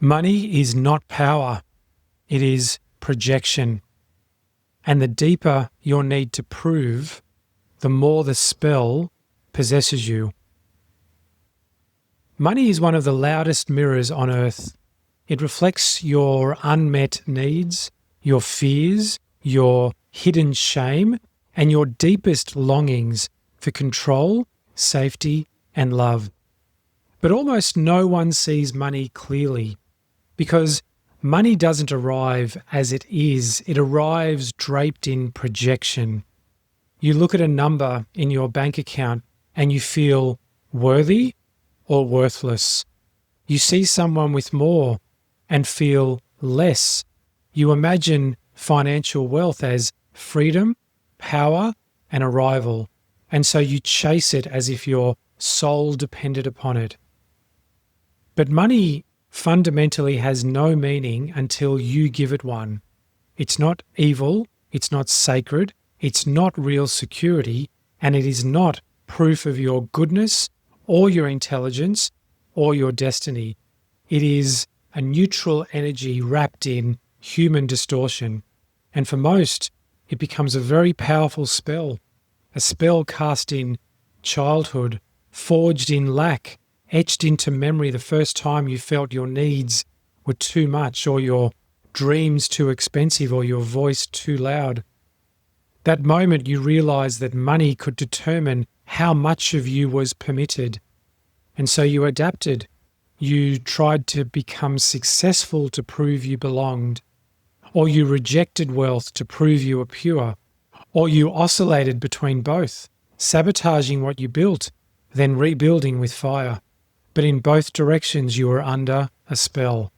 Money is not power, it is projection. And the deeper your need to prove, the more the spell possesses you. Money is one of the loudest mirrors on earth. It reflects your unmet needs, your fears, your hidden shame, and your deepest longings for control, safety, and love. But almost no one sees money clearly, because money doesn't arrive as it is. It arrives draped in projection. You look at a number in your bank account and you feel worthy or worthless. You see someone with more and feel less. You imagine financial wealth as freedom, power, and arrival. And so you chase it as if your soul depended upon it. But money fundamentally has no meaning until you give it one. It's not evil, it's not sacred, it's not real security, and it is not proof of your goodness or your intelligence or your destiny. It is a neutral energy wrapped in human distortion. And for most, it becomes a very powerful spell, a spell cast in childhood, forged in lack, etched into memory the first time you felt your needs were too much, or your dreams too expensive, or your voice too loud. That moment you realized that money could determine how much of you was permitted. And so you adapted. You tried to become successful to prove you belonged, or you rejected wealth to prove you were pure, or you oscillated between both, sabotaging what you built, then rebuilding with fire. But in both directions, you are under a spell.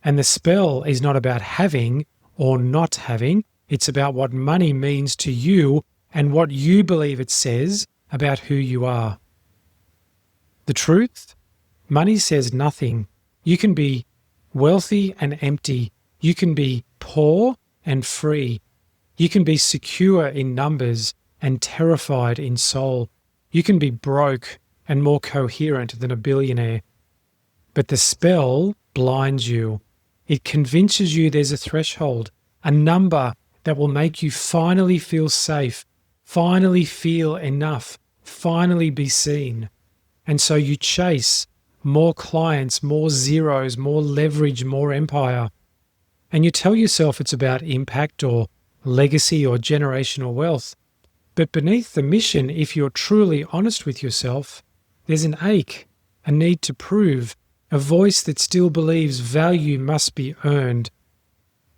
And the spell is not about having or not having. It's about what money means to you and what you believe it says about who you are. The truth? Money says nothing. You can be wealthy and empty. You can be poor and free. You can be secure in numbers and terrified in soul. You can be broke and more coherent than a billionaire. But the spell blinds you. It convinces you there's a threshold, a number that will make you finally feel safe, finally feel enough, finally be seen. And so you chase more clients, more zeros, more leverage, more empire. And you tell yourself it's about impact or legacy or generational wealth. But beneath the mission, if you're truly honest with yourself, there's an ache, a need to prove, a voice that still believes value must be earned.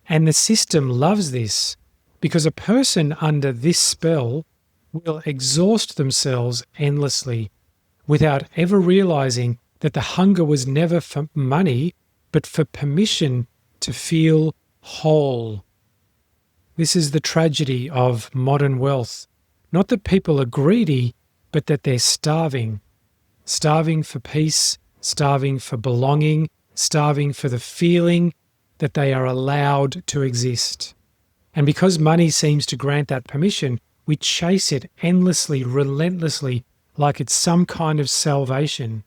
And the system loves this, because a person under this spell will exhaust themselves endlessly without ever realizing that the hunger was never for money, but for permission to feel whole. This is the tragedy of modern wealth. Not that people are greedy, but that they're starving. Starving for peace, starving for belonging, starving for the feeling that they are allowed to exist. And because money seems to grant that permission, we chase it endlessly, relentlessly, like it's some kind of salvation.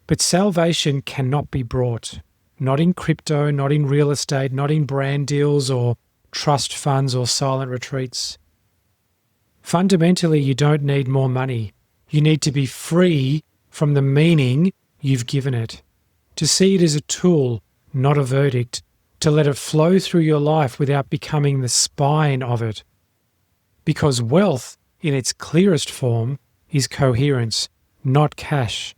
But salvation cannot be brought. Not in crypto, not in real estate, not in brand deals or trust funds or silent retreats. Fundamentally, you don't need more money. You need to be free from the meaning you've given it, to see it as a tool, not a verdict, to let it flow through your life without becoming the spine of it. Because wealth, in its clearest form, is coherence, not cash.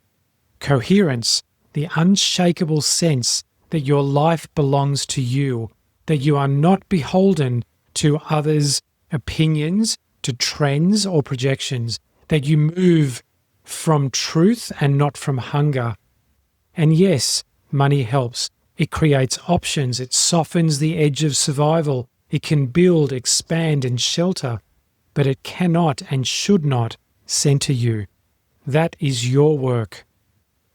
Coherence, the unshakable sense that your life belongs to you, that you are not beholden to others' opinions, to trends or projections, that you move from truth and not from hunger. And yes, money helps. It creates options. It softens the edge of survival. It can build, expand, and shelter. But it cannot and should not center you. That is your work.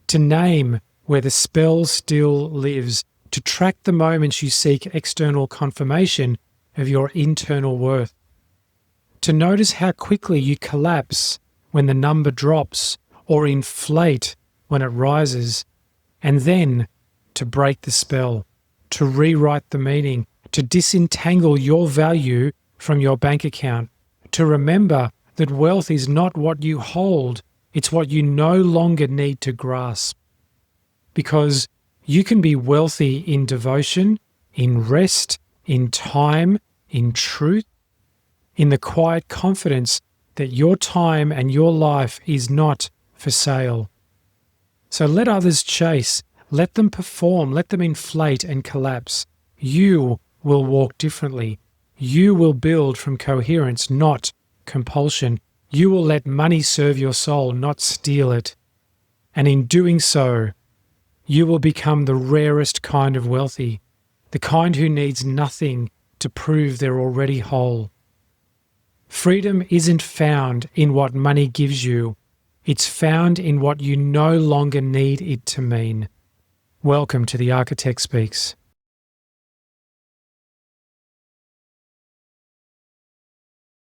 To name where the spell still lives, to track the moments you seek external confirmation of your internal worth. To notice how quickly you collapse when the number drops or inflate when it rises, and then to break the spell, to rewrite the meaning, to disentangle your value from your bank account, to remember that wealth is not what you hold, it's what you no longer need to grasp. Because you can be wealthy in devotion, in rest, in time, in truth, in the quiet confidence that your time and your life is not for sale. So let others chase, let them perform, let them inflate and collapse. You will walk differently. You will build from coherence, not compulsion. You will let money serve your soul, not steal it. And in doing so, you will become the rarest kind of wealthy, the kind who needs nothing to prove they're already whole. Freedom isn't found in what money gives you. It's found in what you no longer need it to mean. Welcome to The Architect Speaks.